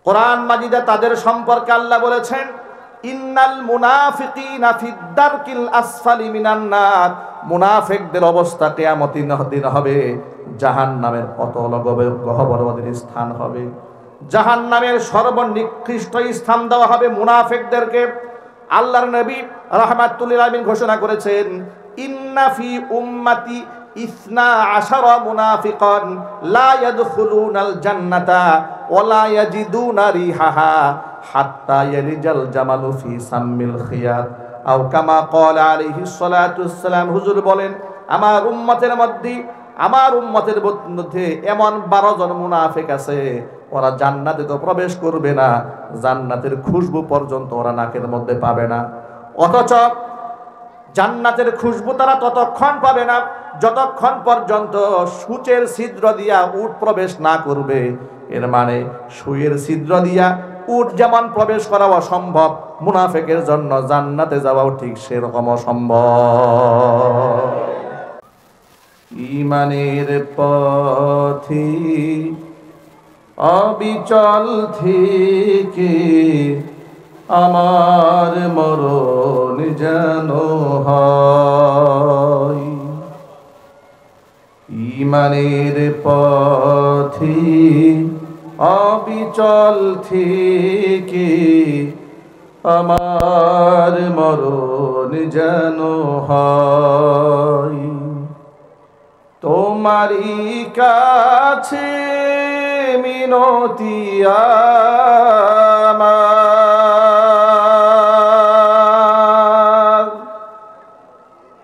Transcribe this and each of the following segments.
কোরআন মাজিদে তাদের সম্পর্কে আল্লাহ বলেছেন, ইন্নাল মুনাফিকিনা ফিদ দারকিল আসফালি মিনান নার, মুনাফিকদের অবস্থা কিয়ামতের দিন হবে জাহান্নামের অতল গহ্বরের স্থান হবে। জাহান্নামের সর্বনিকৃষ্ট স্থান দেওয়া হবে মুনাফিকদেরকে। আল্লাহর নবী রাহমাতুল লিল আলামিন ঘোষণা করেছেন, ইন্না ফি উম্মতি ইসনা আশারা মুনাফিকান লা ইয়াদখুলুনাল জান্নাতা ওয়া লা ইয়াজিদুনা রিহাহা হাত্তা ইয়ালিজাল জামালু ফি সাম্মিল খিয়াত আও কামা ক্বালা আলাইহিস সালাতু ওয়াসসালাম। হুজুর বলেন, আমার উম্মতের মধ্যে এমন 12 জন মুনাফিক আছে, ওরা জান্নাতে তো প্রবেশ করবে না, জান্নাতের খুশবু পর্যন্ত ওরা নাকের মধ্যে পাবে না। অথচ জান্নাতের খুশবু তারা ততক্ষণ পাবে না যতক্ষণ পর্যন্ত সূচের ছিদ্র দিয়া উট প্রবেশ না করবে। এর মানে সুয়ের ছিদ্র দিয়া উট যেমন প্রবেশ করা অসম্ভব, মুনাফিকের জন্য জান্নাতে যাওয়াও ঠিক সেরকম অসম্ভব। ঈমানের পথে অবিচল থেকে আমার মরণ যেন হয়। ঈমানের পথে অবিচল থেকে আমার মরণ যেন হয়। তোমারই কাছে মিনতি আমার,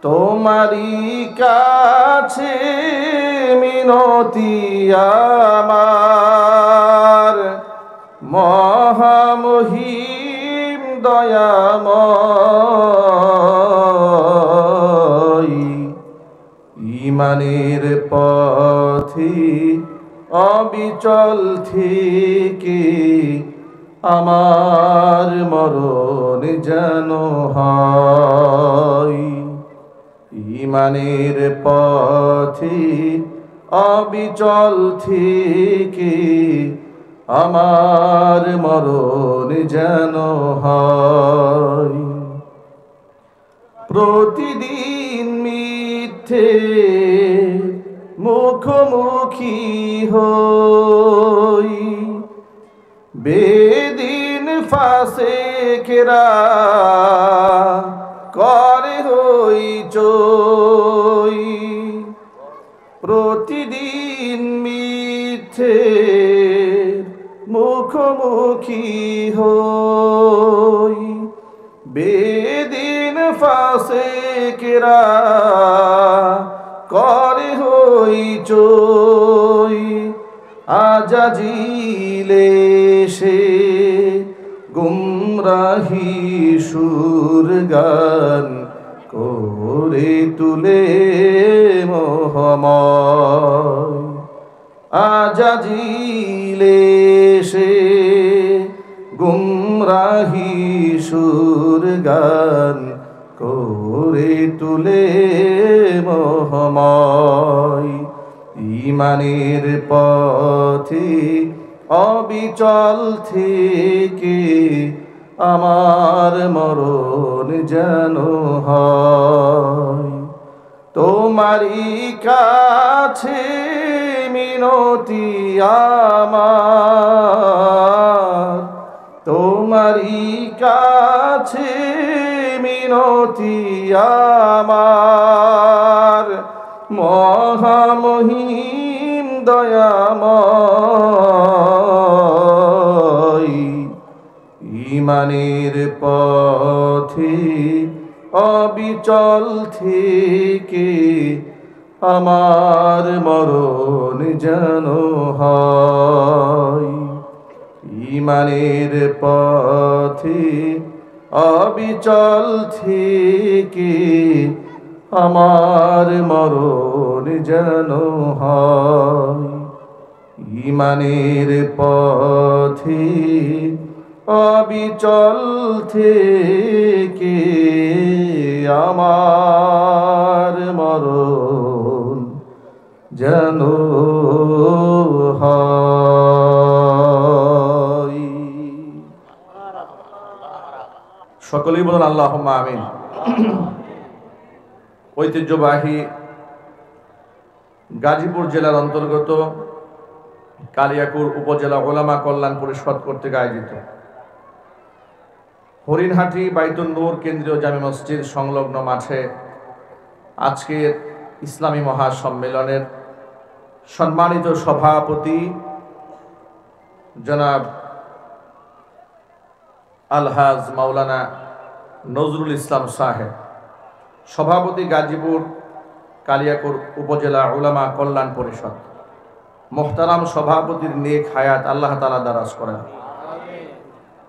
তোমারই কাছে মিনতি আমার, মহামহিম দয়াময়। ঈমানের পথে অবিচল থেকে আমার মরণ যেন হয়। ঈমানের পথে অবিচল থেকে আমার মরণ যেন হয়। প্রতিদিন মিথ্যে মুখোমুখি হই, বেদিন ফাসেকেরা করে হইচই। প্রতিদিন মিথ্যে মুখোমুখি হই, বেদিন ফাসেকেরা করে হইচই। আজাজিলে সে গুমরাহি সুর গান করে তুলে মোহময়। আজাজিলে সে গুমরাহি সুর গান করে তুলে মোহময়। ঈমানের পথে অবিচল থেকে আমার মরণ যেন হয়। তোমারই কাছে মিনতি আমার, তোমারই কাছে মিনতি আমার, মহামহিম দয়াময়। ঈমানের পথে অবিচল থেকে আমার মরণ যেন হয়। ঈমানের পথে অবিচল থেকে আমার মরণ যেন হয়। ঈমানের পথে অবিচল থেকে আমার মরণ যেন হয়। সকলেই বলুন আল্লাহুম্মা আমিন। ঐতিহ্যবাহী গাজীপুর জেলার অন্তর্গত কালিয়াকুর উপজেলা ওলামা কল্যাণ পরিষদ কর্তৃক আয়োজিত হরিণহাটি বাইতুন নূর কেন্দ্রীয় জামে মসজিদ সংলগ্ন মাঠে আজকের ইসলামী মহাসম্মেলনের সম্মানিত সভাপতি জনাব আলহাজ মাওলানা নজরুল ইসলাম সাহেব, সভাপতি গাজীপুর কালিয়াকুর উপজেলা উলামা কল্যাণ পরিষদ, মোহতারাম সভাপতির নেক হায়াত আল্লাহ তাআলা দারাজ করেন,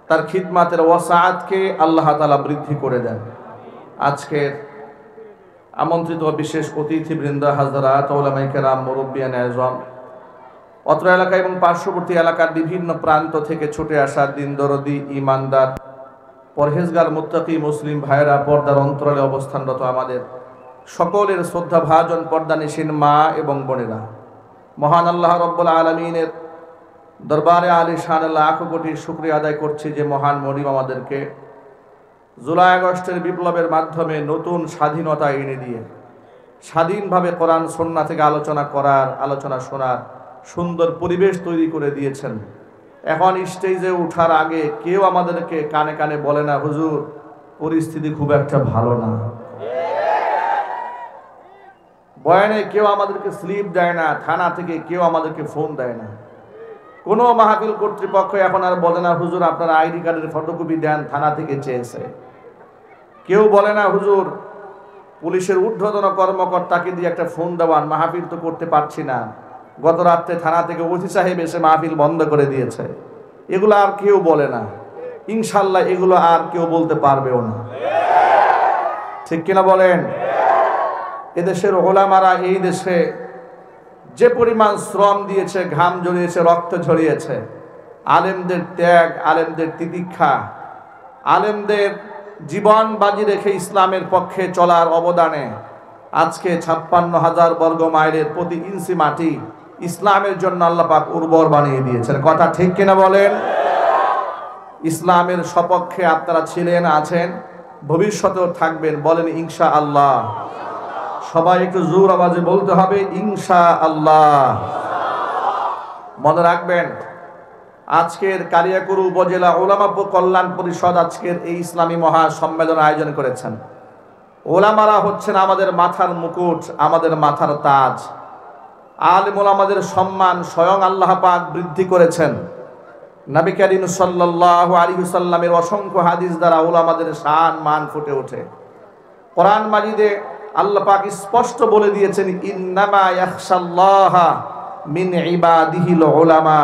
তার খিদমাতের ওয়াসাআতকে আল্লাহ তাআলা বৃদ্ধি করে দেন। আজকের আমন্ত্রিত বিশেষ অতিথিবৃন্দ, হাজরাত, উলামায়ে কেরাম, মুরব্বিয়ানে আযম, অত্র এলাকা এবং পার্শ্ববর্তী এলাকার বিভিন্ন প্রান্ত থেকে ছুটে আসা দিন দরদি, ইমানদার, পরহেজগার, মুত্তাকি মুসলিম ভাইয়েরা, পর্দার অন্তরালে অবস্থানরত আমাদের সকলের শ্রদ্ধা ভাজন পর্দানিসীন মা এবং বোনেরা, মহান আল্লাহ রব্বুল আলামিনের দরবারে আলিশান লাখ কোটি শুকরিয়া আদায় করছি যে মহান মনিব আমাদেরকে জুলাই আগস্টের বিপ্লবের মাধ্যমে নতুন স্বাধীনতা এনে দিয়ে স্বাধীনভাবে কোরআন সুন্নাহ থেকে আলোচনা করার, আলোচনা শোনার সুন্দর পরিবেশ তৈরি করে দিয়েছেন। এখন স্টেজে ওঠার আগে কেউ আমাদেরকে কানে কানে বলে না, হুজুর পরিস্থিতি খুব একটা ভালো না। বয়ানে কেউ আমাদেরকে স্লিপ দেয় না, থানা থেকে কেউ আমাদেরকে ফোন দেয় না, কোনো মাহফিল কর্তৃপক্ষ এখন আর বলে না হুজুর আপনার আইডি কার্ডের ফটোকপি দেন, থানা থেকে চেয়েছে। কেউ বলে না হুজুর পুলিশের ঊর্ধ্বতন কর্মকর্তাকে দিয়ে একটা ফোন দেওয়ান, মাহফিল তো করতে পারছি না, গত রাত্রে থানা থেকে ওসি সাহেব এসে মাহফিল বন্ধ করে দিয়েছে। এগুলো আর কেউ বলে না, ইনশাল্লাহ এগুলো আর কেউ বলতে পারবেও না। ঠিক কিনা বলেন? এদেশের ওলামারা এই দেশে যে পরিমাণ শ্রম দিয়েছে, ঘাম ঝরিয়েছে, রক্ত ঝরিয়েছে, আলেমদের ত্যাগ, আলেমদের তিতিক্ষা, আলেমদের জীবন বাজি রেখে ইসলামের পক্ষে চলার অবদানে আজকে 56,000 বর্গ মাইলের প্রতি ইঞ্চি মাটি ইসলামের জন্য আল্লাহ পাক উর্বর বানিয়ে দিয়েছেন। কথা ঠিক কিনা বলেন? ইসলামের সপক্ষে আপনারা ছিলেন, আছেন, ভবিষ্যতেও থাকবেন। বলেন ইনশাআল্লাহ। সবাই একটু জোর আওয়াজে বলতে হবে ইনশাআল্লাহ। মনে রাখবেন, আজকের কালিয়াকুর উপজেলা উলামা কল্যাণ পরিষদ আজকের এই ইসলামী মহাসম্মেলন আয়োজন করেছেন। ওলামারা হচ্ছেন আমাদের মাথার মুকুট, আমাদের মাথার তাজ। আলেম ওলামাদের সম্মান স্বয়ং আল্লাহ পাক বৃদ্ধি করেছেন। নবী করিম সাল্লাল্লাহু আলাইহি ওয়াসাল্লামের অসংখ্য হাদিস দ্বারা ওলামাদের শান মান ফুটে ওঠে। কোরআন মাজিদে আল্লাহ পাক স্পষ্ট বলে দিয়েছেন, ইন্নামা ইয়াখশাল্লাহা মিন ইবাদিহিল উলামা।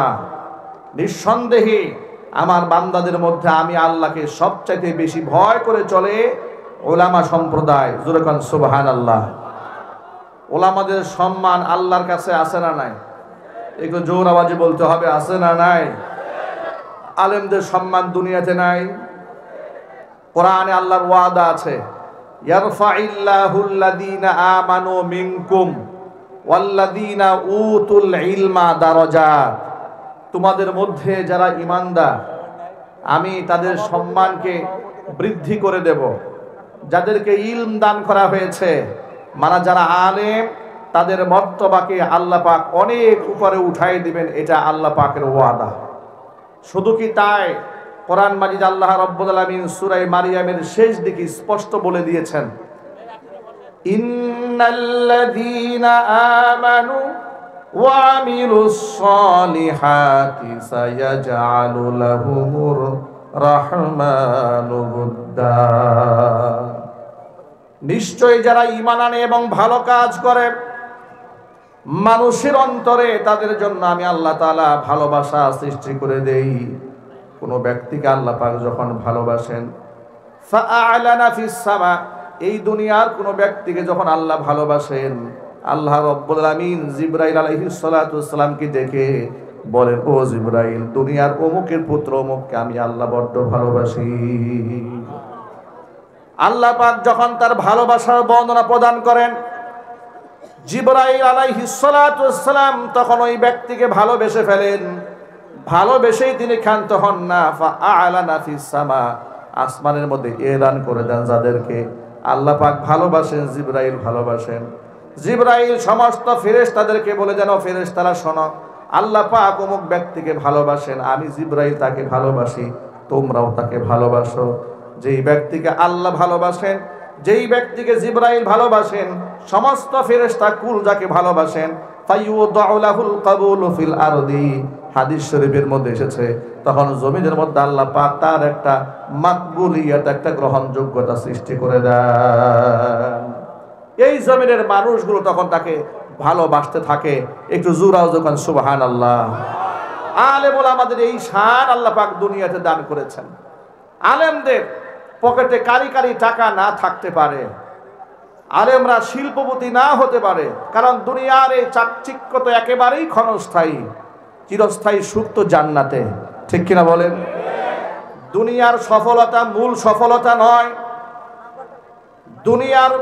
নিঃসন্দেহে আমার বান্দাদের মধ্যে আমি আল্লাহকে সবচাইতে বেশি ভয় করে চলে ওলামা সম্প্রদায়। জোরে কোন সুবহানাল্লাহ। ওলামাদের সম্মান আল্লাহর কাছে আছে না নাই? একটু জোর আওয়াজে বলতে হবে, আছে না নাই? আলেমদের সম্মান দুনিয়াতে নাই? কোরআনে আল্লাহর ওয়াদা আছে, ইয়ারফাইল্লাহুল্লাযীনা আমানু মিনকুম ওয়াল্লাযীনা উতুল ইলমা দারাজাত। তোমাদের মধ্যে যারা ঈমানদার আমি তাদের সম্মানকে বৃদ্ধি করে দেব। যাদেরকে ইলম দান করা হয়েছে, মানে যারা আলেম, তাদের মর্তবাকে আল্লাহ পাক অনেক উপরে উঠাই দিবেন। এটা আল্লাহ পাকের ওয়াদা। শুধু কি তাই, কোরআন মাজিদ আল্লাহ রাব্বুল আলামিন সূরা মারিয়ামের শেষ দিকে স্পষ্ট বলে দিয়েছেন, ইন্নাল্লাযীনা আমানু ওয়া আমিলুস সালিহাতি সায়াজআলু লাহুমুর রাহমানু উদ্দা। নিশ্চয়ই যারা ঈমান আনে এবং ভালো কাজ করে, মানুষের অন্তরে তাদের জন্য আমি আল্লাহ তাআলা ভালোবাসা সৃষ্টি করে দেই। কোন ব্যক্তিকে আল্লাহ পাক যখন ভালোবাসেন, ফাআলানা ফিস সামা, এই দুনিয়ার কোন ব্যক্তিকে যখন আল্লাহ ভালোবাসেন, আল্লাহ রাব্বুল আলামিন জিবরাইল আলাইহিস সালাতু ওয়াস সালামকে ডেকে বলেন, ও জিবরাইল, দুনিয়ার অমুকের পুত্র অমুককে আমি আল্লাহ বড্ড ভালোবাসি। আল্লাহ পাক যখন তার ভালোবাসার বর্ণনা প্রদান করেন, জিবরাইল আলাইহিস সালাতু ওয়াস সালাম তখন ওই ব্যক্তিকে ভালোবেসে ফেলেন। ভালোবেসেই তিনি ক্ষান্ত হন না। ফাআলানা ফিস সামা, আসমানের মধ্যে এলান করে দেন যাদেরকে আল্লাহ পাক ভালোবাসেন, জিবরাইল ভালোবাসেন। জিবরাইল সমস্ত ফেরেশতাদেরকে বলে যেন, ফেরেশতারা শোনো, আল্লাহ পাক অমুক ব্যক্তিকে ভালোবাসেন, আমি জিবরাইল তাকে ভালোবাসি, তোমরাও তাকে ভালোবাসো। যেই ব্যক্তিকে আল্লাহ ভালোবাসেন, যেই ব্যক্তিকে জিবরাইল ভালোবাসেন, সমস্ত ফেরেশতা কুল যাকে ভালোবাসেন, ফায়ুদাউ লাহুল কাবুলু ফিল আরদি, হাদিস শরীফের মধ্যে এসেছে, তখন জমিনের মধ্যে আল্লাহ পাক তার একটা মাকবুলিয়ত, একটা গ্রহণযোগ্যতা সৃষ্টি করে দেন। এই জমিনের মানুষগুলো তখন তাকে ভালোবাসতে থাকে। একটু জোরাও যখন সুবহানাল্লাহ। আলেমুল আমাদের এই শান আল্লাহ পাক দুনিয়াতে দান করেছেন। আলেমদের পকেটে কারি কারি টাকা না থাকতে পারে, আলেমরা শিল্পপতি না হতে পারে, কারণ দুনিয়ার এই চাকচিক্য তো একেবারেই ক্ষণস্থায়ী, চিরস্থায়ী সুখ তো জান্নাতে, ঠিক কিনা বলেন? দুনিয়ার সফলতা মূল সফলতা নয়, দুনিয়ার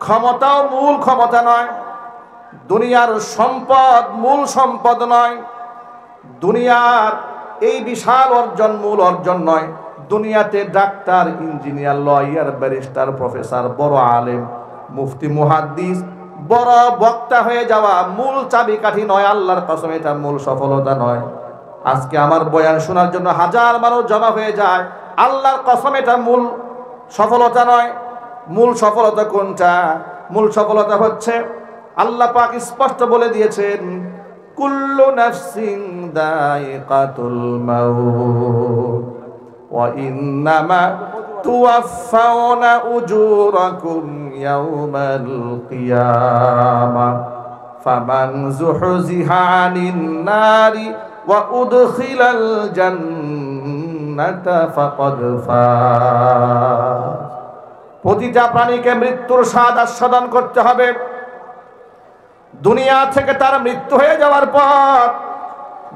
ক্ষমতাও মূল ক্ষমতা নয়, দুনিয়ার সম্পদ মূল সম্পদ নয়, দুনিয়ার এই বিশাল অর্জন মূল অর্জন নয়। দুনিয়াতে doctor, engineer, lawyer, barrister, professor, বড় আলেম, মুফতি, মুহাদ্দিস, বড় বক্তা হয়ে যাওয়া মূল চাবিকাঠি নয়। আল্লাহর কসম এটা মূল সফলতা নয়। আজকে আমার বয়ান শোনার জন্য হাজার মানুষ জমা হয়ে যায়, আল্লাহর কসম এটা মূল সফলতা নয়। মূল সফলতা কোনটা? মূল সফলতা হচ্ছে আল্লাহ পাক স্পষ্ট বলে দিয়েছেন, কুল্লু নাফসিন দায়িকাতুল মাউত ওয়া ইন্নামা তুওয়াফাউনা উজুরাকুম ইয়াওমাল কিয়ামাহ ফামান যুহজিহা আনিন নারি ওয়া উদখিলাল জান্নাতা ফাকাদ ফাজ। প্রতিটা প্রাণীকে মৃত্যুর স্বাদ আস্বাদন করতে হবে। দুনিয়া থেকে তার মৃত্যু হয়ে যাওয়ার পর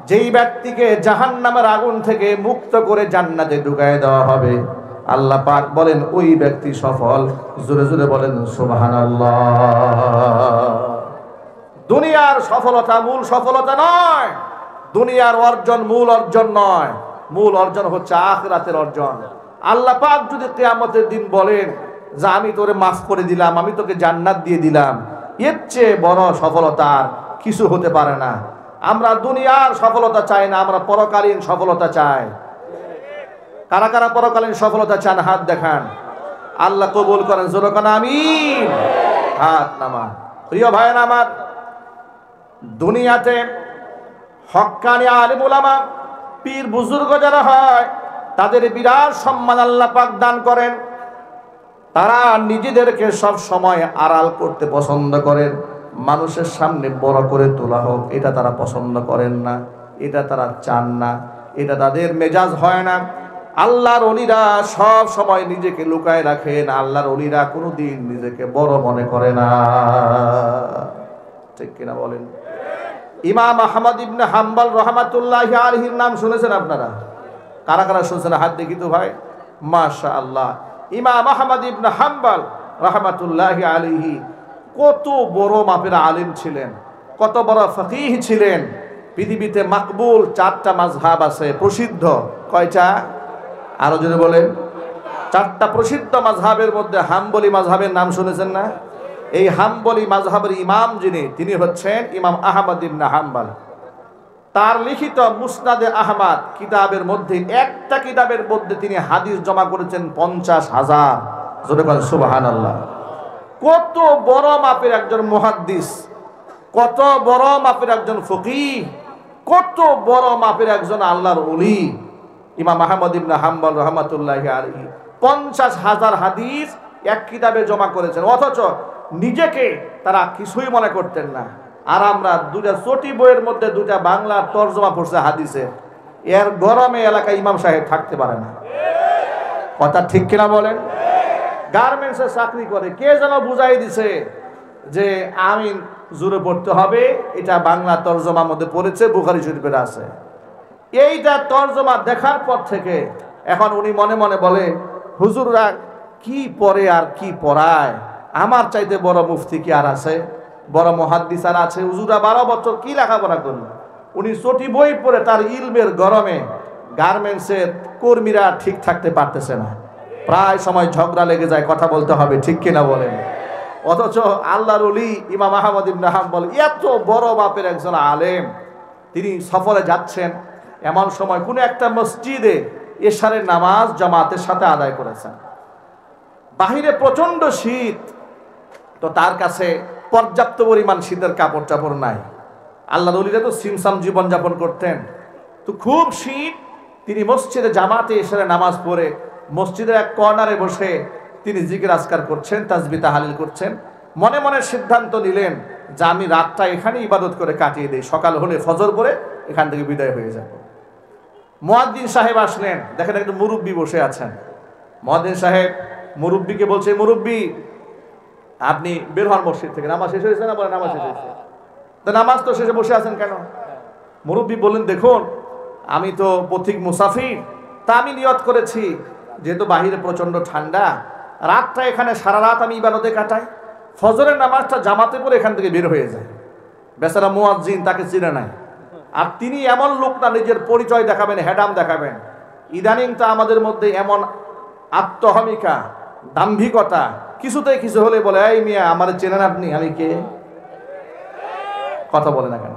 যেই ব্যক্তিকে জাহান্নামের আগুন থেকে মুক্ত করে জান্নাতে ঢুকায় দেওয়া হবে, আল্লাহ পাক বলেন ওই ব্যক্তি সফল। জোরে জোরে বলেন সুবহানাল্লাহ। দুনিয়ার সফলতা মূল সফলতা নয়, দুনিয়ার অর্জন মূল অর্জন নয়, মূল অর্জন হচ্ছে আখিরাতের অর্জন। আল্লাহ পাক যদি কিয়ামতের দিন বলেন যে আমি তোরে মাফ করে দিলাম, আমি তোকে জান্নাত দিয়ে দিলাম, এর চেয়ে বড় সফলতা কিছু হতে পারে না। আমরা দুনিয়ার সফলতা চাই না, আমরা পরকালীন সফলতা চাই। কারা কারা পরকালীন সফলতা চান? হাত দেখান। আল্লাহ কবুল করেন, জোরে কোন আমিন। হাত নামা। প্রিয় ভাইয়েরা আমার, দুনিয়াতে হক্কানি আলেম উলামা, পীর বুজুর্গ যারা হয়, তাদের বিরাট সম্মান আল্লাহ পাক দান করেন। তারা নিজেদেরকে সব সময় আড়াল করতে পছন্দ করেন, মানুষের সামনে বড় করে তোলা হোক এটা তারা পছন্দ করেন না, এটা তারা চান না, এটা তাদের মেজাজ হয় না। আল্লাহর ওলিরা সব সময় নিজেকে লুকায় রাখেন, আল্লাহর ওলিরা কোনোদিন নিজেকে বড় মনে করে না, ঠিক কিনা বলেন? ইমাম আহমদ ইবনে হাম্বল রাহমাতুল্লাহি আলাইহির নাম শুনেছেন আপনারা? কারা কারা শুনছেন? হাত দেখি তো ভাই। মাশাআল্লাহ। ইমাম আহমদ ইবনে হাম্বল রাহমাতুল্লাহি আলাইহি কত বড় মাপের আলেম ছিলেন, কত বড় ফকিহ ছিলেন। পৃথিবীতে মাকবুল 4টা মাযহাব আছে, প্রসিদ্ধ। কয়টা? আরো যদি বলেন। 4টা প্রসিদ্ধ মাযহাবের মধ্যে হাম্বলি মাযহাবের নাম শুনেছেন না? এই হাম্বলি মাযহাবের ইমাম যিনি, তিনি হচ্ছেন ইমাম আহমদ ইবনে হাম্বল। তার লিখিত মুসনাদে আহমদ কিতাবের মধ্যে, একটা কিতাবের মধ্যে তিনি হাদিস জমা করেছেন 50,000। জোরে বলেন সুবহানাল্লাহ। কত বড় মাপের একজন মুহাদ্দিস, কত বড় মাপের একজন ফকিহ, কত বড় মাপের একজন আল্লাহর ওলি ইমাম আহমদ ইবনে হাম্বল রাহমাতুল্লাহি আলাইহি 50,000 হাদিস এক কিতাবে জমা করেছেন। অথচ নিজেকে তারা কিছুই মনে করতেন না। আর আমরা 2টা চটি বইয়ের মধ্যে 2টা বাংলা তরজমা পড়ছে হাদিসে, এর গরমে এলাকায় ইমাম সাহেব থাকতে পারে না। কথা ঠিক কিনা বলেন? গার্মেন্টসে চাকরি করে, কে যেন বুঝাই দিছে যে আমিন জোরে পড়তে হবে, এটা বাংলা তরজমার মধ্যে পড়েছে, বুখারী শরীফের আছে। এইটা তরজমা দেখার পর থেকে এখন উনি মনে মনে বলে, হুজুররা কি পড়ে আর কি পড়ায়, আমার চাইতে বড় মুফতি কি আর আছে, বড় মুহাদ্দিস আর আছে? হুজুররা 12 বছর কি লেখাপড়া করলো, উনি চটি বই পড়ে তার ইলমের গরমে গার্মেন্টসের কর্মীরা ঠিক থাকতে পারতেছে না। প্রায় সময় ঝগড়া লেগে যায়, কথা বলতে হবে, ঠিক কিনা বলেন? অথচ আল্লাহর ওলি ইমাম আহমদ ইবনে হাম্বল এত বড় মাপের একজন আলেম, তিনি সফরে যাচ্ছেন, এমন সময় কোনো একটা মসজিদে এশারের নামাজ জামাতের সাথে আদায় করেছেন। বাহিরে প্রচন্ড শীত, তো তার কাছে পর্যাপ্ত পরিমাণ শীতের কাপড় চাপড় নাই। আল্লাহর ওলিরা তো সিমসাম জীবনযাপন করতেন, তো খুব শীত। তিনি মসজিদে জামাতে এশারের নামাজ পড়ে মসজিদের এক কর্নারে বসে তিনি জিকির আজকার করছেন, তাসবিহ তাহলিল করছেন। মনে মনে সিদ্ধান্ত নিলেন যে আমি রাতটা এখানে ইবাদত করে কাটিয়ে দিই, সকাল হলে ফজর পরে এখান থেকে বিদায় হয়ে যাব। মুয়াজ্জিন সাহেব আসলেন, দেখেন একটা মুরব্বী বসে আছেন। মুয়াজ্জিন সাহেব মুরব্বীকে বলছে, মুরব্বী আপনি বের হন মসজিদ থেকে, নামাজ শেষ হয়েছে না? বলে নামাজ শেষ হয়েছে। তো নামাজ তো শেষে বসে আছেন কেন? মুরব্বী বললেন, দেখুন আমি তো পথিক মুসাফির, তা আমি নিয়ত করেছি যেহেতু বাহিরে প্রচন্ড ঠান্ডা, রাতটা এখানে সারা রাত আমি ইবাদতে কাটাই, ফজরের নামাজটা জামাতে পড়ে এখান থেকে বের হয়ে যায়। বেচারা মুয়াজ্জিন তাকে চিনে নাই। আর তিনি এমন লোক না নিজের পরিচয় দেখাবেন, হেডাম দেখাবেন। ইদানিং তা আমাদের মধ্যে এমন আত্মহমিকা, দাম্ভিকতা, কিছুতেই কিছু হলে বলে, এই মিয়া আমার চেনেন আপনি, আমি কে? কথা বলে না কেন?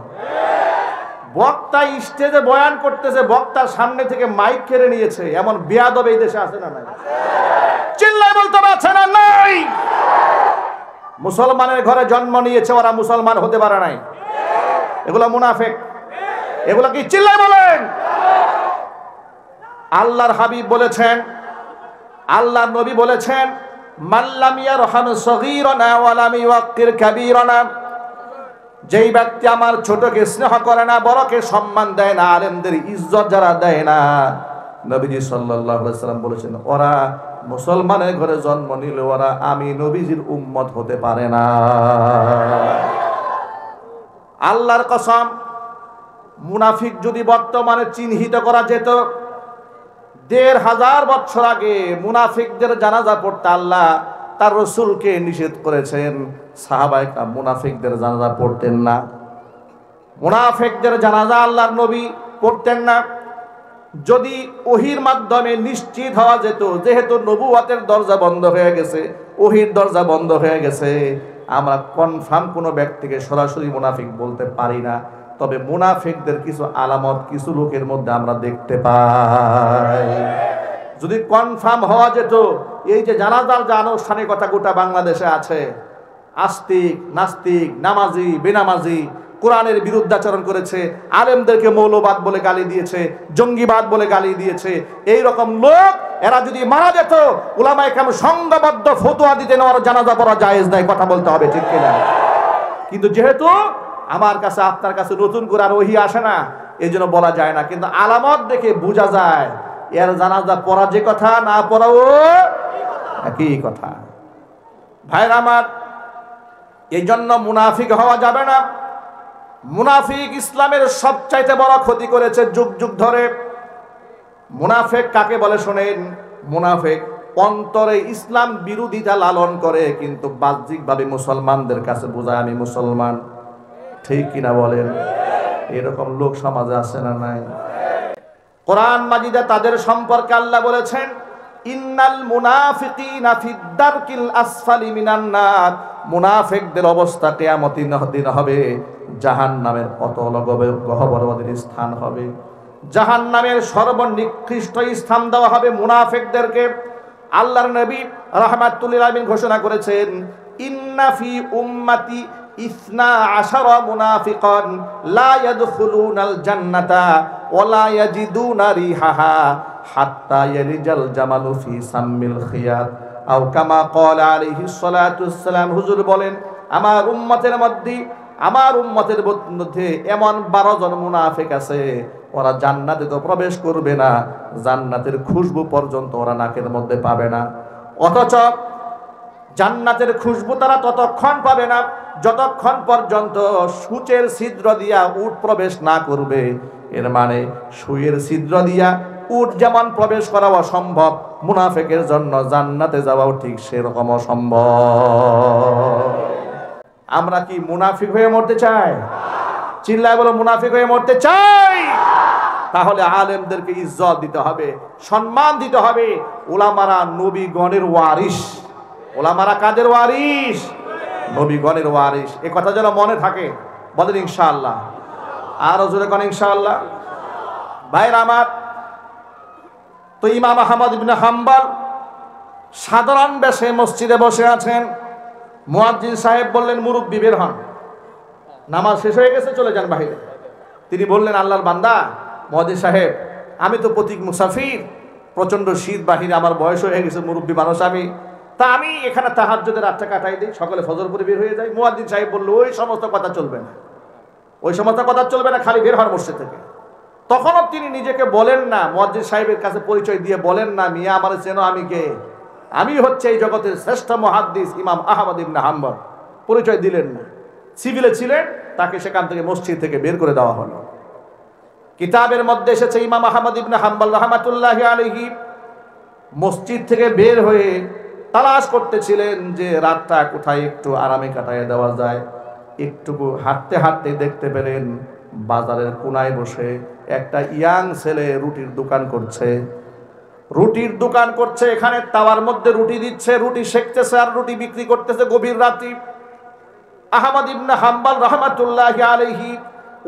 বক্তা স্টেজে বয়ান করতেছে, বক্তার সামনে থেকে মাইক কেড়ে নিয়েছে, এমন বেয়াদব এই দেশে আছে না নাই? চিল্লায় বলতে পারছে না নাই? মুসলমানের ঘরে জন্ম নিয়েছে, ওরা মুসলমান হতে পারে নাই। এগুলো মুনাফিক। এগুলো কি চিল্লায় বলেন? আল্লাহর হাবিব বলেছেন, আল্লাহর নবী বলেছেন, মাল্লাম ইয়ারহাম সগীরানা ওয়া লাম ইউক্কির কাবীরানা, যেই ব্যক্তি আমার ছোটকে স্নেহ করে না, বড়কে সম্মান দেয় না, আলেমদের ইজ্জত যারা দেয় না, নবীজি সাল্লাল্লাহু আলাইহি সাল্লাম বলেছেন ওরা মুসলমানের ঘরে জন্ম নিলে ওরা আমি নবীজির উম্মত হতে পারে না। আল্লাহর কসম, মুনাফিক যদি বর্তমানে চিহ্নিত করা যেত, ১৫০০ বছর আগে মুনাফিকদের জানাজা পড়তে আল্লাহ তার রাসূলকে নিষেধ করেছেন। সাহাবায়ে কেরাম মুনাফিকদের জানাজা পড়তেন না, মুনাফিকদের জানাজা আল্লাহর নবী পড়তেন না। যদি ওহির মাধ্যমে নিশ্চিত হওয়া যেত, যেহেতু নবুয়তের দরজা বন্ধ হয়ে গেছে, ওহির দরজা বন্ধ হয়ে গেছে, আমরা কনফার্ম কোনো ব্যক্তিকে সরাসরি মুনাফিক বলতে পারি না। তবে মুনাফিকদের কিছু আলামত কিছু লোকের মধ্যে আমরা দেখতে পাই। যদি কনফার্ম হওয়া যেত, এই যে জানাজার যে আনুষ্ঠানিকতা গোটা বাংলাদেশে আছে, আস্তিক নাস্তিক, নামাজি বেনামাজি, কোরআনের বিরুদ্ধাচরণ করেছে, আলেমদেরকে মৌলবাদ বলে গালি দিয়েছে, জঙ্গিবাদ বলে গালি দিয়েছে, এই রকম লোক এরা যদি মারা যেত, উলামায়ে কেরাম সংঘবদ্ধ ফতোয়া দিতেন ওর জানাজা পড়া জায়েজ নাই। কথা বলতে হবে, ঠিক কিনা? কিন্তু যেহেতু আমার কাছে আপনার কাছে নতুন করে আর ওহী আসে না, এই জন্য বলা যায় না। কিন্তু আলামত দেখে বোঝা যায় এর জানাজা পড়া যে কথা, না পড়াও একই কথা। ভাইরা আমার, এই জন্য মুনাফিক হওয়া যাবে না। মুনাফিক ইসলামের সবচাইতে বড় ক্ষতি করেছে যুগ যুগ ধরে। মুনাফিক কাকে বলে শোনেন? মুনাফিক অন্তরে ইসলাম বিরোধিতা লালন করে, কিন্তু বাহ্যিকভাবে মুসলমানদের কাছে বোঝায় আমি মুসলমান। ঠিক কিনা বলেন? এরকম লোক সমাজে আছে না নাই? কোরআন মাজিদে তাদের সম্পর্কে আল্লাহ বলেছেন, ইন্নাল মুনাফিকিনা ফিদ দারকিল আসফালি মিনান নার, মুনাফিকদের অবস্থা কিয়ামতের দিন হবে জাহান্নামের অতল গহ্বরের স্থান হবে। জাহান্নামের সর্বনিকৃষ্ট স্থান দেওয়া হবে মুনাফিকদেরকে। আল্লাহর নবী রাহমাতুল লিল আলামিন ঘোষণা করেছেন, ইন্না ফি উম্মতি 12 মুনাফিকান লা ইয়াদখুলুনাল জান্নাতা ওয়া লা ইয়াজিদুনা রিহাহা হাত্তা ইয়ালিজাল জামালু ফি সাম্মিল খিয়াত আও কামা ক্বালা আলাইহিস সালাতু ওয়াসসালাম। হুজুর বলেন, আমার উম্মতের মধ্যে এমন 12 জন মুনাফিক আছে, ওরা জান্নাতে তো প্রবেশ করবে না, জান্নাতের খুশবু পর্যন্ত ওরা নাকের মধ্যে পাবে না। অথচ জান্নাতের খুশবু তারা ততক্ষণ পাবে না যতক্ষণ পর্যন্ত সূচের ছিদ্র দিয়া উট প্রবেশ না করবে। এর মানে সুয়ের ছিদ্র দিয়া উট যেমন প্রবেশ করা অসম্ভব, মুনাফিকের জন্য জান্নাতে যাওয়াও ঠিক সেরকম অসম্ভব। আমরা কি মুনাফিক হয়ে মরতে চাই? চিল্লায় বলো, মুনাফিক হয়ে মরতে চাই? তাহলে আলেমদেরকে ইজ্জত দিতে হবে, সম্মান দিতে হবে। উলামারা নবীগণের ওয়ারিস। উলামারা কাদের ওয়ারিস? নবীগণের ওয়ারিস। এই কথা যেন মনে থাকে, বলেন ইনশাআল্লাহ। আরো জোরে কোন ইনশাআল্লাহ। ভাইরা আমার, তো ইমাম আহমদ ইবনে হাম্বল সাধারণ বেশে মসজিদে বসে আছেন। মুয়াজ্জিন সাহেব বললেন, মুরব্বি বের হন, নামাজ শেষ হয়ে গেছে, চলে যান বাইরে। তিনি বললেন, আল্লাহর বান্দা মুয়াজ্জিন সাহেব, আমি তো পথিক মুসাফির, প্রচন্ড শীত বাহিরে, আমার বয়স হয়ে গেছে, মুরব্বী মানুষ আমি, তা আমি এখানে তাহাজ্জুদের রাতটা কাটাই দিই, সকালে ফজর পরে বের হয়ে যাই। মুয়াজ্জিন সাহেব বলল, ওই সমস্ত কথা চলবে না, ওই সমস্ত কথা চলবে না, খালি বের হন মসজিদ থেকে। তখনও তিনি নিজেকে বলেন না, মুয়াজ্জিন সাহেবের কাছে পরিচয় দিয়ে বলেন না, মিয়া আমার চেনো, আমি কে? আমি হচ্ছে এই জগতের শ্রেষ্ঠ মুহাদ্দিস ইমাম আহমদ ইবনে হাম্বল। পরিচয় দিলেন না। সিভিলে ছিলেন, তাকে সেখান থেকে মসজিদ থেকে বের করে দেওয়া হলো। কিতাবের মধ্যে এসেছে, ইমাম আহমদ ইবনে হাম্বল রাহমাতুল্লাহি আলাইহি মসজিদ থেকে বের হয়ে তালাশ করতেছিলেন যে রাতটা কোথায় একটু আরামে কাটায় দেওয়া যায়। একটুকু হাঁটতে হাঁটতে দেখতে পেলেন বাজারের কোনায় বসে একটা ইয়াং ছেলে রুটির দোকান করছে। রুটির দোকান করছে, এখানে তাওয়ার মধ্যে রুটি দিচ্ছে, রুটি সেকতেছে আর রুটি বিক্রি করতেছে গভীর রাতে। আহমদ ইবনে হাম্বল রাহমাতুল্লাহি আলাইহি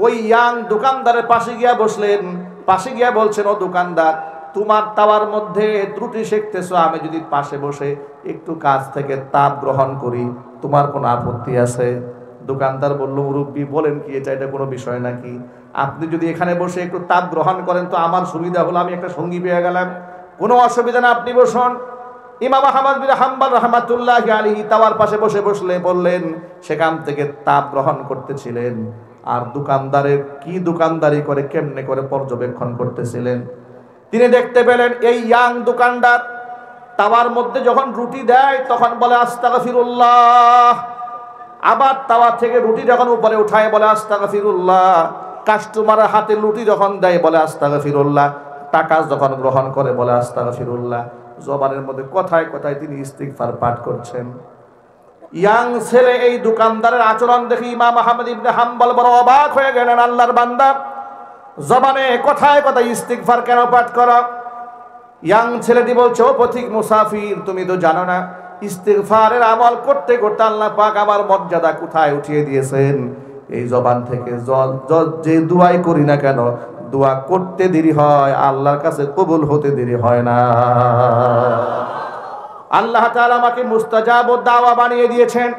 ওই ইয়াং দোকানদারের পাশে গিয়া বসলেন। পাশে গিয়া বলছেন, ও দোকানদার, তোমার তাওয়ার মধ্যে রুটি সেকতেছো, আমি যদি পাশে বসে একটু কাছ থেকে তাপ গ্রহণ করি, তোমার কোনো আপত্তি আছে? দোকানদার বলল, মুরব্বী বলেন কি, এটা কোনো বিষয় নাকি? আপনি যদি এখানে বসে একটু তাপ গ্রহণ করেন তো আমার সুবিধা হলো, আমি একটা সঙ্গী পেয়ে গেলাম, কোনো অসুবিধা না, আপনি বসুন। ইমাম আহমদ বিন হাম্বল রাহমাতুল্লাহি আলাইহি তাওয়ার পাশে বসলে বললেন, সেখান থেকে তাপ গ্রহণ করতেছিলেন। আর দোকানদারের কি দোকানদারি করে, কেমনে করে পর্যবেক্ষণ করতেছিলেন। তিনি দেখতে পেলেন এই ইয়াং দোকানদার তাওয়ার মধ্যে যখন রুটি দেয় তখন বলে আস্তাগফিরুল্লাহ, আবার তাওয়া থেকে রুটি যখন উপরে উঠায় বলে আস্তাগফিরুল্লাহ, কাস্টমারের হাতে রুটি যখন দেয় বলে আস্তাগফিরুল্লাহ, টাকা যখন গ্রহণ করে বলে আস্তাগফিরুল্লাহ। জবানের মধ্যে কথায় কথায় তিনি ইস্তিগফার পাঠ করছেন। ইয়াং ছেলে এই দোকানদারের আচরণ দেখে ইমাম আহমদ ইবনে হাম্বল বড় অবাক হয়ে গেলেন। আল্লাহর বান্দা, জবানে কথায় কথায় ইস্তিগফার কেন পাঠ করো? ইয়াং ছেলেটি বলছে, ও পথিক মুসাফির, তুমি তো জানো না ইস্তিগফারের আমল করতে করতে আল্লাহ পাক আমার মর্যাদা কোথায় উঠিয়ে দিয়েছেন। এই জবান থেকে যে দুয়াই করি না কেন, দোয়া করতে দেরি হয়, আল্লাহর কাছে কবুল হতে দেরি হয় না। আল্লাহ তাআলা আমাকে মুস্তাজাব দাওয়া বানিয়ে দিয়েছেন।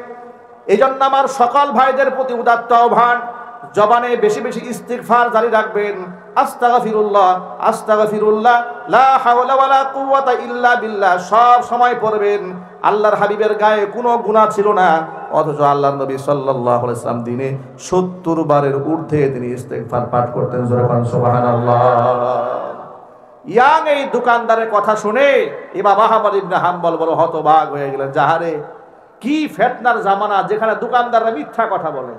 এই জন্য আমার সকল ভাইদের প্রতি উদাত্ত আহ্বান, জবানে বেশি বেশি ইস্তিগফার জারি রাখবেন। আস্তাগফিরুল্লাহ, আস্তাগফিরুল্লাহ, লা হাওলা ওয়ালা কুওয়াতা ইল্লা বিল্লাহ সব সময় পড়বেন। আল্লাহর হাবিবের গায়ে কোনো গুনাহ ছিল না, অথচ আল্লাহর নবী সাল্লাল্লাহু আলাইহি ওয়াসাল্লাম দিনে 70 বারের ঊর্ধ্বে তিনি ইস্তিগফার পাঠ করতেন। জোরে বলেন সুবহানাল্লাহ। ইয়াং এই দোকানদারের কথা শুনে ইমাম আহমদ ইবনে হাম্বল বড় হতবাক হয়ে গেলেন। যাহারে, কি ফিতনার জামানা, যেখানে দোকানদাররা মিথ্যা কথা বলে,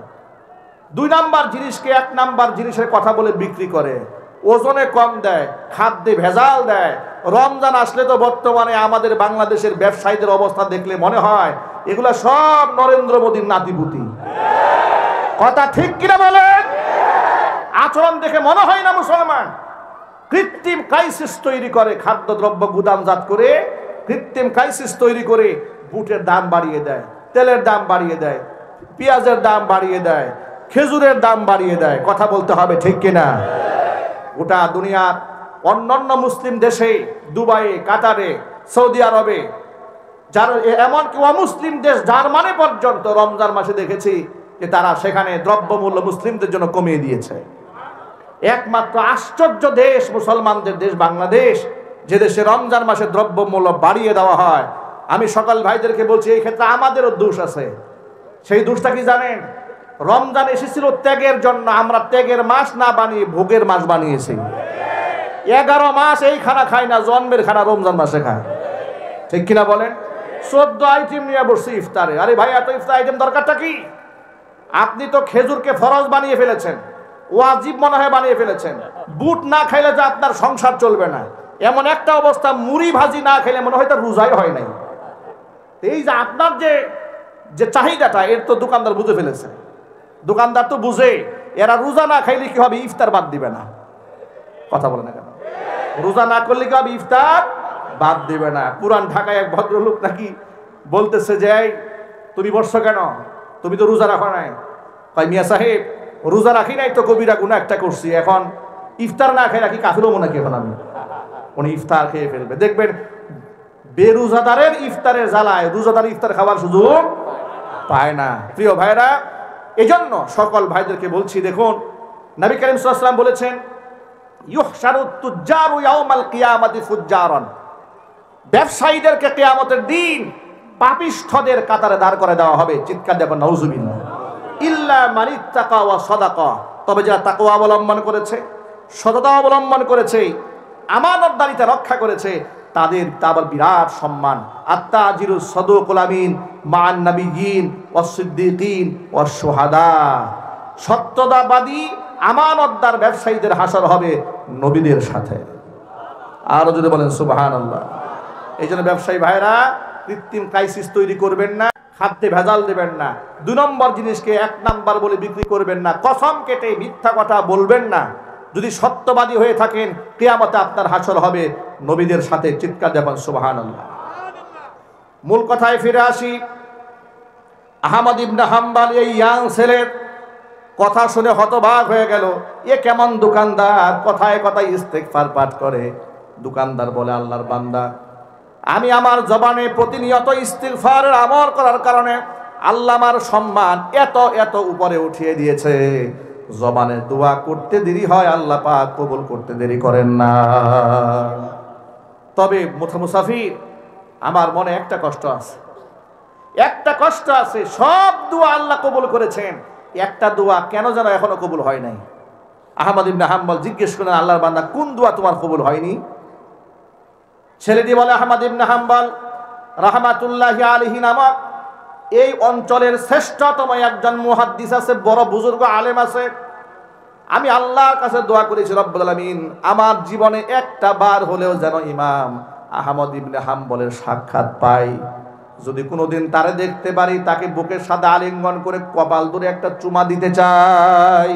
2 নাম্বার জিনিসকে 1 নাম্বার জিনিসের কথা বলে বিক্রি করে, ওজনে কম দেয়, খাদ্যে ভেজাল দেয়। রমজান আসলে তো বর্তমানে আমাদের বাংলাদেশের ব্যবসায়ীদের অবস্থা দেখলে মনে হয় এগুলা সব নরেন্দ্র মোদীর নাতিপুতি। কথা ঠিক কিনা বলেন? আচরণ দেখে মনে হয় না মুসলমান। কৃত্রিম ক্রাইসিস তৈরি করে, খাদ্যদ্রব্য গুদামজাত করে কৃত্রিম ক্রাইসিস তৈরি করে বুটের দাম বাড়িয়ে দেয়, তেলের দাম বাড়িয়ে দেয়, পেঁয়াজের দাম বাড়িয়ে দেয়, খেজুরের দাম বাড়িয়ে দেয়। কথা বলতে হবে ঠিক কিনা? গোটা দুনিয়ার অন্যান্য মুসলিম দেশে, দুবাইয়ে, কাতারে, সৌদি আরবে, যার এমনকি অমুসলিম দেশ জার্মানি পর্যন্ত রমজান মাসে দেখেছি যে তারা সেখানে দ্রব্যমূল্য মুসলিমদের জন্য কমিয়ে দিয়েছে। একমাত্র আশ্চর্য দেশ মুসলমানদের দেশ বাংলাদেশ, যে দেশে রমজান মাসে দ্রব্যমূল্য বাড়িয়ে দেওয়া হয়। আমি সকল ভাইদেরকে বলছি, এই ক্ষেত্রে আমাদেরও দোষ আছে। সেই দোষটা কি জানেন? রমজান এসেছিল ত্যাগের জন্য, আমরা ত্যাগের মাস না বানিয়ে ভোগের মাস বানিয়েছি। 11 মাস এই খানা খায় না, জন্মের খানা রমজান মাসে খায়। ঠিক কিনা বলেন? 14 আইটেম নিয়ে বসছি ইফতারে। আরে ভাই, এত ইফতার আইটেম দরকারটা কি? আপনি তো খেজুরকে ফরজ বানিয়ে ফেলেছেন, ওয়াজিব মনে হয় বানিয়ে ফেলেছেন। বুট না খাইলে যে আপনার সংসার চলবে না, এমন একটা অবস্থা। মুড়ি ভাজি না খাইলে মনে হয় তার রোজাই হয় নাই। এই যে আপনার যে চাহিদাটা, এর তো দোকানদার বুঝে ফেলেছে। দোকানদার তো বুঝে এরা রোজা না খাইলে কি হবে, ইফতার বাদ দিবে না। কথা বলে না কেন? রোজা না করলে কি হবে? ইফতার বাদ দিবে না। পুরান ঢাকায় এক ভদ্রলোক নাকি বলতেছে যে, তুমি বসছো কেন? তুমি তো রোজা রাখো নাই। কয়, মিয়া সাহেব রোজা রাখি নাই তো কবিরা গুনাহ একটা করছি, এখন ইফতার না খেয়ে রাখি কাফির হবো নাকি? এখন আমি উনি ইফতার খেয়ে ফেলবে। দেখবেন বেরোজাদারের ইফতারের জ্বালায় রোজাদার ইফতার খাওয়ার সুযোগ পায় না। প্রিয় ভাইরা, এজন্য সকল ভাইদেরকে বলছি, দেখুন নবী করিম সাল্লাল্লাহু আলাইহি ওয়াসাল্লাম বলেছেন, ইউহশারুত তুজ্জারু ইয়াউমাল কিয়ামাতি ফুজ্জারান, ব্যবসায়ীদেরকে কিয়ামতের দিন পাপিষ্ঠদের কাতারে দাঁড় করে দেওয়া হবে। চিৎকার দেবেন নাউজুবিল্লাহ। ইল্লা মানিত্তাকা ওয়া সাদাকা, তবে যারা তাকওয়া অবলম্বন করেছে, সততা অবলম্বন করেছে, আমানতদারিতা রক্ষা করেছে, তাদের আবার বিরাট সম্মান। আত্তাজিরুস সাদুকুল আমিন মান নাবিয়্যিন ওয়াস সিদ্দিকিন ওয়াস শুহাদা, সত্যতাবাদী আমানতদার ব্যবসায়ীদের হাসর হবে নবীদের সাথে। আরো যদি বলেন সুবহানাল্লাহ। এই জন্য ব্যবসায়ী ভাইরা কৃত্রিম ক্রাইসিস তৈরি করবেন না, খাদ্যে ভেজাল দেবেন না, 2 নম্বর জিনিসকে 1 নাম্বার বলে বিক্রি করবেন না, কসম কেটে মিথ্যা কথা বলবেন না। যদি সত্যবাদী হয়ে থাকেন, কিয়ামতে আপনার হাসর হবে নবীদের সাথে। চিৎকার দেবেন সুবহানাল্লাহ। মূল কথায় ফিরে আসি। আহমদ ইবনে হাম্বল এই ইয়াং ছেলের কথা শুনে হতবাক হয়ে গেল। এ কেমন দোকানদার, কথায় কথায় ইস্তেগফার পাঠ করে। দোকানদার বলে, আল্লাহর বান্দা, আমি আমার জবানে প্রতিনিয়ত ইস্তিগফারের আমল করার কারণে আল্লাহ আমার সম্মান এত এত উপরে উঠিয়ে দিয়েছে। জবানে দোয়া করতে দেরি হয়, আল্লাহ পাক কবুল করতে দেরি করেন না। তবে মুসাফির, আমার মনে একটা কষ্ট আছে, একটা কষ্ট আছে। সব দোয়া আল্লাহ কবুল করেছেন, একটা দোয়া কেন যেন এখনো কবুল হয় নাই। আহমদ ইবনে হাম্বল জিজ্ঞেস করলেন, আল্লাহর বান্দা, কোন দোয়া তোমার কবুল হয়নি? ছেলেটি বলে, আহমদ ইবনে হাম্বল রাহমাতুল্লাহি আলাইহি নামক এই অঞ্চলের শ্রেষ্ঠতম একজন মুহাদ্দিস আছে, বড় বুজুর্গ আলেম আছে। আমি আল্লাহর কাছে দোয়া করেছি, রব্বুল আলামিন আমার জীবনে একটা বার হলেও যেন ইমাম আহমদ ইবনে হাম্বলের সাক্ষাৎ পাই। যদি কোনোদিন তারে দেখতে পারি, তাকে বুকের সাথে আলিঙ্গন করে কপাল ধরে একটা চুমা দিতে চাই।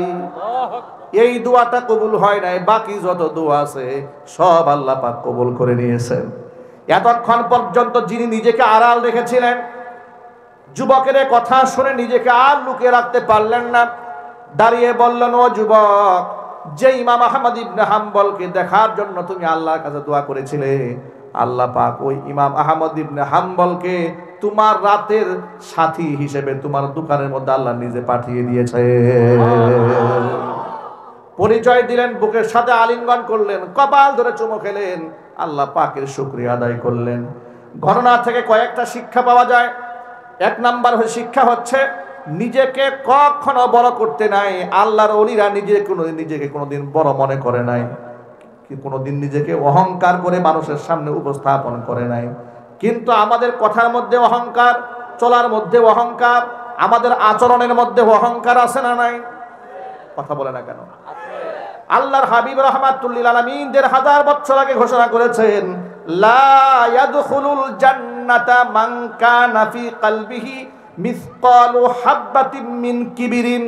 এই দোয়াটা কবুল হয় নাই, বাকি যত দোয়া আছে সব আল্লাহ পাক কবুল করে নিয়েছেন। এতক্ষণ পর্যন্ত যিনি নিজেকে আড়াল রেখেছিলেন, যুবকের কথা শুনে নিজেকে আর লুকিয়ে রাখতে পারলেন না, দাঁড়িয়ে বললেন, ও যুবক, যে ইমাম আহমদ ইবনে হাম্বলকে দেখার জন্য তুমি আল্লাহর কাছে দোয়া করেছিলে, আল্লাহ পাক ওই ইমাম আহমদ ইবনে হাম্বলকে তোমার রাতের সাথী হিসেবে তোমার দোকানের মধ্যে আল্লাহ নিজে পাঠিয়ে দিয়েছে। পরিচয় দিলেন, বুকের সাথে আলিঙ্গন করলেন, কপাল ধরে চুমো খেলেন, আল্লাহ পাকের শুকরিয়া আদায় করলেন। ঘটনা থেকে কয়েকটা শিক্ষা পাওয়া যায়। 1 নাম্বার শিক্ষা হচ্ছে, নিজেকে কখনো বড় করতে নাই। আল্লাহর ওলিরা নিজেকে কোনোদিন বড় মনে করে নাই, কোনোদিন নিজেকে অহংকার করে মানুষের সামনে উপস্থাপন করে নাই। কিন্তু আমাদের কথার মধ্যে অহংকার, চলার মধ্যে অহংকার, আমাদের আচরণের মধ্যে অহংকার আছে না নাই? কথা বলে না কেন? আল্লাহর হাবিব রাহমাতুল লিল আলামিন 1000 বছর আগে ঘোষণা করেছেন, লা ইয়াদখুলুল জান্নাতা মান কানা ফি কলবিহি মিসকালু হাববাতিন মিন কিবরিন।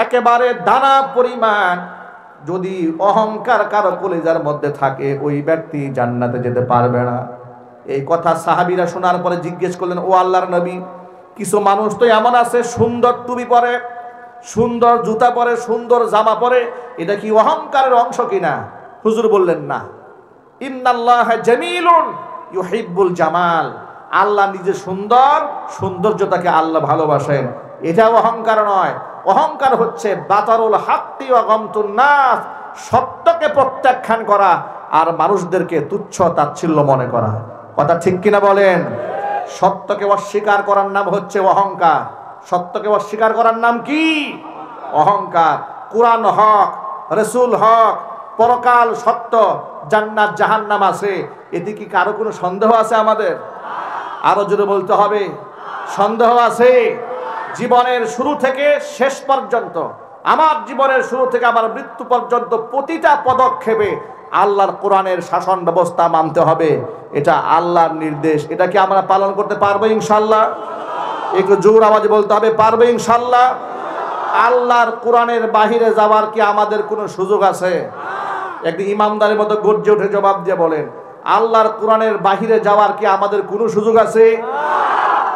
একেবারে দানা পরিমাণ যদি অহংকার কারো কলিজার মধ্যে থাকে, ওই ব্যক্তি জান্নাতে যেতে পারবে না। এই কথা সাহাবীরা শোনার পরে জিজ্ঞেস করলেন, ও আল্লাহর নবী, কিছু মানুষ তো এমন আছে সুন্দর টুপি পরে, সুন্দর জুতা পরে, সুন্দর জামা পরে, এটা কি অহংকারের অংশ কিনা? হুজুর বললেন, না। ইন্নাল্লাহা জামিলুন ইউহিব্বুল জামাল, আল্লাহ নিজে সুন্দর, সৌন্দর্যতাকে আল্লাহ ভালোবাসেন, এটা অহংকার নয়। অহংকার হচ্ছে বাতারুল হাক্কি ওয়া গামতুন নাস, সত্যকে প্রত্যাখ্যান করা আর মানুষদেরকে তুচ্ছ তাচ্ছিল্য মনে করা। কথা ঠিক কিনা বলেন? সত্যকে অস্বীকার করার নাম হচ্ছে অহংকার। সত্যকে অস্বীকার করার নাম কি? অহংকার। কুরআন হক, রাসূল হক, পরকাল সত্য, জান্নাত জাহান্নাম আছে, এতে কি কারো কোনো সন্দেহ আছে আমাদের? আরো জোরে বলতে হবে, সন্দেহ আছে? জীবনের শুরু থেকে শেষ পর্যন্ত, আমার জীবনের শুরু থেকে আমার মৃত্যু পর্যন্ত প্রতিটা পদক্ষেপে আল্লাহর কোরআনের শাসন ব্যবস্থা মানতে হবে। এটা আল্লাহর নির্দেশ। এটা কি আমরা পালন করতে পারবো ইনশাআল্লাহ? একটু জোর আওয়াজে বলতে হবে, পারবে ইনশাআল্লাহ? আল্লাহর কোরআনের বাহিরে যাওয়ার কি আমাদের কোনো সুযোগ আছে? একদিন ইমামদারের মতো গর্জে উঠে জবাব দিয়ে বলেন, আল্লাহর কোরআনের বাহিরে যাওয়ার কি আমাদের কোনো সুযোগ আছে?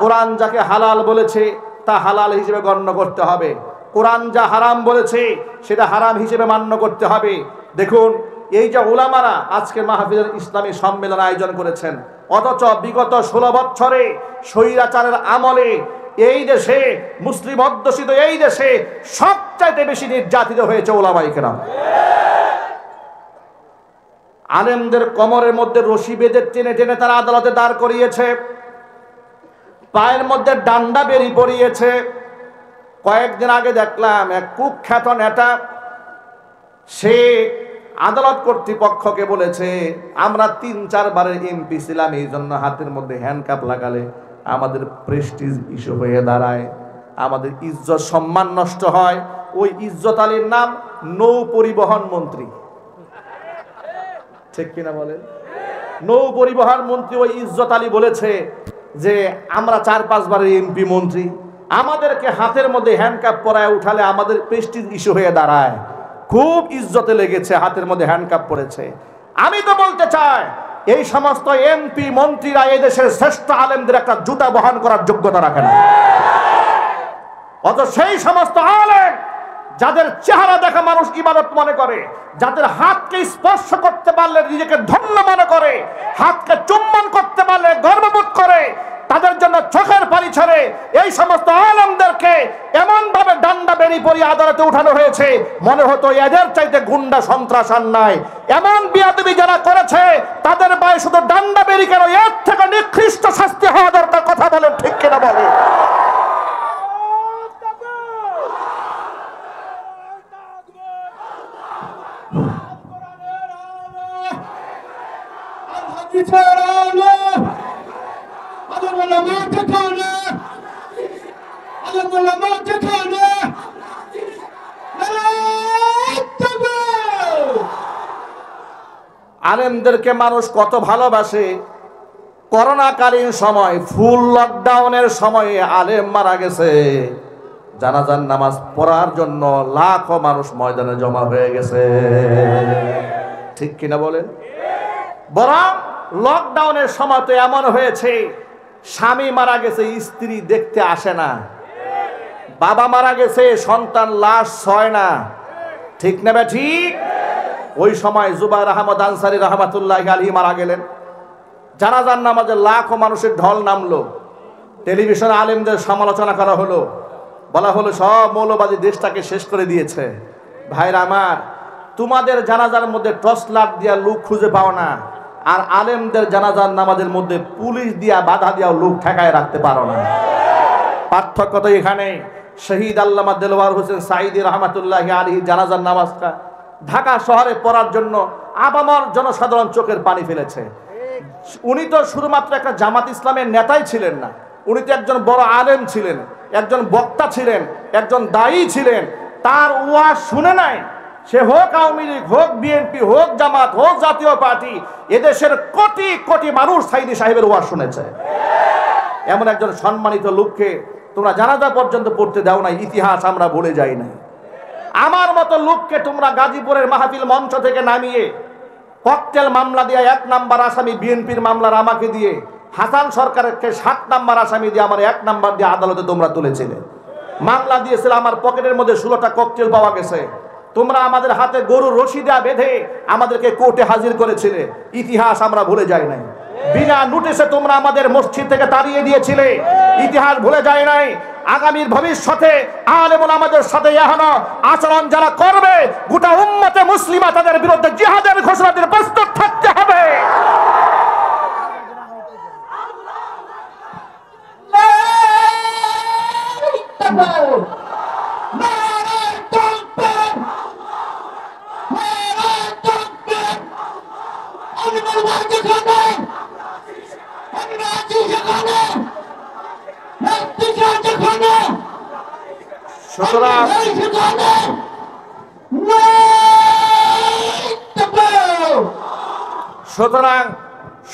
কোরআন যাকে হালাল বলেছে তা হালাল হিসেবে গণ্য করতে হবে, কোরআন যা হারাম বলেছে সেটা হারাম হিসেবে মান্য করতে হবে। দেখুন, এই যে উলামারা আজকে মাহফিলের ইসলামী সম্মেলন আয়োজন করেছেন, অথচ বিগত 16 বছরে স্বৈরাচারের আমলে এই দেশে, মুসলিম অধ্যুষিত এই দেশে সবচাইতে বেশি নির্যাতিত হয়েছে উলামায়ে কেরাম। আলেমদের কোমরের মধ্যে রশি বেঁধে টেনে টেনে তারা আদালতে দাঁড় করিয়েছে, পায়ের মধ্যে ডান্ডা বেরি পরিয়েছে। কয়েকদিন আগে দেখলাম এক কুখ্যাত নেতা, সে আদালত কর্তৃপক্ষকে বলেছে, আমরা 3-4 বারের এমপি ছিলাম, এই জন্য হাতের মধ্যে হ্যান্ডকাপ লাগালে আমাদের প্রেস্টিজ ইস্যু হয়ে দাঁড়ায়, আমাদের ইজ্জত সম্মান নষ্ট হয়। ওই ইজ্জত আলীর নাম নৌ পরিবহন মন্ত্রী, ঠিক কিনা বলেন? নৌ পরিবহন মন্ত্রী ওই ইজ্জত আলী বলেছে যে আমরা 4-5 বারের এমপি মন্ত্রী, আমাদেরকে হাতের মধ্যে হ্যান্ডকাপ পরায় উঠালে আমাদের প্রেস্টিজ ইস্যু হয়ে দাঁড়ায়। খুব ইজ্জতে লেগেছে, হাতের মধ্যে হ্যান্ডকাপ পড়েছে। আমি তো বলতে চাই, এই সমস্ত এমপি মন্ত্রীরা এই দেশের শ্রেষ্ঠ আলেমদের একটা জুতা বহন করার যোগ্যতা রাখে না। অত সেই সমস্ত আলেম যাদের চেহারা দেখা মানুষ ইবাদত মনে করে, যাদের হাতকে স্পর্শ করতে পারলে নিজেকে ধন্য মনে করে, হাতকে চুম্বন করতে পারলে গর্ববোধ করে, তাদের জন্য চোখের পানি ছেড়ে এই সমস্ত আলেমদেরকে এমন ভাবে ডান্ডা বেরি পরিয়ে আদালতে উঠানো হয়েছে, মনে হতো এদের চাইতে গুন্ডা সন্ত্রাস আর নাই। এমন বিয়াদবি যারা করেছে তাদের পায়ে শুধু ডান্ডা বেরি কেন, এর থেকে নিকৃষ্ট শাস্তি হওয়া দরকার। কথা বলেন ঠিক কিনা বলে? আলেমদেরকে মানুষ কত ভালোবাসে। করোনাকালীন সময়, ফুল লকডাউনের সময়ে আলেম মারা গেছে, জানাজার নামাজ পড়ার জন্য লাখো মানুষ ময়দানে জমা হয়ে গেছে, ঠিক কিনা বলেন? বরং লকডাউনের সময় তো এমন হয়েছে, স্বামী মারা গেছে, স্ত্রী দেখতে আসে না, বাবা মারা গেছে, সন্তান লাশ ছয় না, ঠিক না বে ঠিক? ওই সময় জুবাইর আহমদ আনসারী রহমাতুল্লাহি আলাইহি মারা গেলেন, জানাজার নামাজে লাখো মানুষের ঢল নামলো, টেলিভিশনে আলেমদের সমালোচনা করা হলো, বলা হলো সব মৌলবাদী দেশটাকে শেষ করে দিয়েছে। ভাইরা আমার, তোমাদের জানাজার মধ্যে টর্চ লাইট দিয়া লোক খুঁজে পাও না, আর আলেমদের জানাজার নামাজের মধ্যে পুলিশ দিয়া বাধা দিয়া লোক ঠেকায় রাখতে পারো না। পার্থক্য তো এখানে। শহীদ আল্লামা দেলওয়ার হোসেন সাঈদী রহমাতুল্লাহি আলাইহি জানাজার নামাজটা ঢাকা শহরে পড়ার জন্য আবামর জনসাধারণ চোখের পানি ফেলেছে। উনি তো শুধুমাত্র একটা জামাত ইসলামের নেতাই ছিলেন না, উনি তো একজন বড় আলেম ছিলেন, একজন বক্তা ছিলেন, একজন দায়ী ছিলেন। তার ওয়াজ শুনে নাই, সে হোক আওয়ামী লীগ, হোক বিএনপি, হোক জামাত, হোক জাতীয় পার্টি, এদেশের কোটি কোটি মানুষ সাঈদী সাহেবের ওয়াজ শুনেছে। এমন একজন সম্মানিত লোককে তোমরা জানাজা পর্যন্ত পড়তে দাও না, ইতিহাস আমরা ভুলে যাই না। আমার মতো লোককে তোমরা গাজীপুরের মাহফিল মঞ্চ থেকে নামিয়ে ককটেল মামলা দিয়ে 1 নাম্বার আসামি, বিএনপির মামলার আমাকে দিয়ে, হাসান সরকারকে 7 নাম্বার আসামি দিয়ে আমার 1 নাম্বার দিয়ে আদালতে তোমরা তুলেছিলে। মামলা দিয়েছিল, আমার পকেটের মধ্যে 16টা ককটেল পাওয়া গেছে। তোমরা আমাদের হাতে গরুর রশি দেয়া বেঁধে আমাদেরকে কোর্টে হাজির করেছিলে। ইতিহাস আমরা ভুলে যাই নাই। বিনা নোটিশে তোমরা আমাদের মসজিদ থেকে তাড়িয়ে দিয়েছিলে। ইতিহাস ভুলে যায় নাই। আগামীর ভবিষ্যতে আলেম ওলামাদের সাথে এহেন আচরণ যারা করবে, গোটা উম্মতে মুসলিমা তাদের বিরুদ্ধে জিহাদের ঘোষণা দিয়ে প্রস্তুত থাকতে হবে।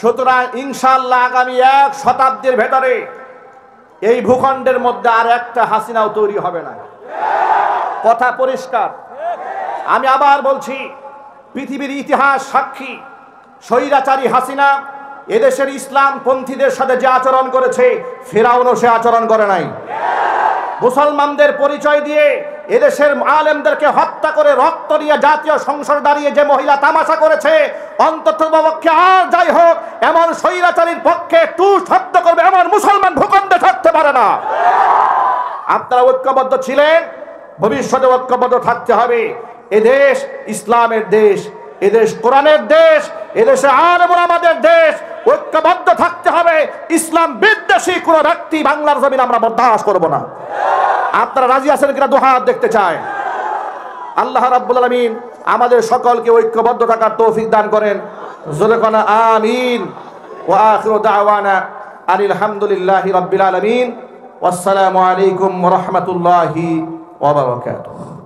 সুতরাং ইনশাআল্লাহ আগামী 1 শতাব্দীর ভেতরে এই ভূখণ্ডের মধ্যে আর একটা হাসিনাও তৈরি হবে না। কথা পরিষ্কার। আমি আবার বলছি, পৃথিবীর ইতিহাস সাক্ষী, স্বৈরাচারী হাসিনা এদেশের ইসলাম পন্থীদের সাথে যে আচরণ করেছে, ফেরাউনও সে আচরণ করে নাই। মুসলমানদের পরিচয় দিয়ে এদেশের আলেমদেরকে হত্যা করে রক্ত নিয়ে জাতীয় সংসদ দাঁড়িয়ে যে মহিলা তামাশা করেছে, অন্ততপক্ষে আর যাই হোক এমন স্বৈরাচারীর পক্ষে টু শব্দ করবে এমন মুসলমান ভূখণ্ডে থাকতে পারে না। আপনারা ঐক্যবদ্ধ ছিলেন, ভবিষ্যতে ঐক্যবদ্ধ থাকতে হবে। এদেশ ইসলামের দেশ, এদেশ কোরআনের দেশ, এদেশে আলেম ওলামাদের দেশ। ঐক্যবদ্ধ থাকতে হবে। ইসলাম বিদ্বেষী কোন ব্যক্তি বাংলার জমিন আমরা বরদাস্ত করব না। আপনারা রাজি আছেন কিনা? দুহাত দেখতে চায়। আল্লাহ রাব্বুল আলামিন আমাদের সকলকে ঐক্যবদ্ধ থাকার তৌফিক দান করেন। জোরে কোনা আমিন। ওয়া আখিরু দাওয়ানা আনিল হামদুলিল্লাহি রাব্বিল আলামিন। ওয়াসসালামু আলাইকুম ওয়া রাহমাতুল্লাহি ওয়া বারাকাতুহু।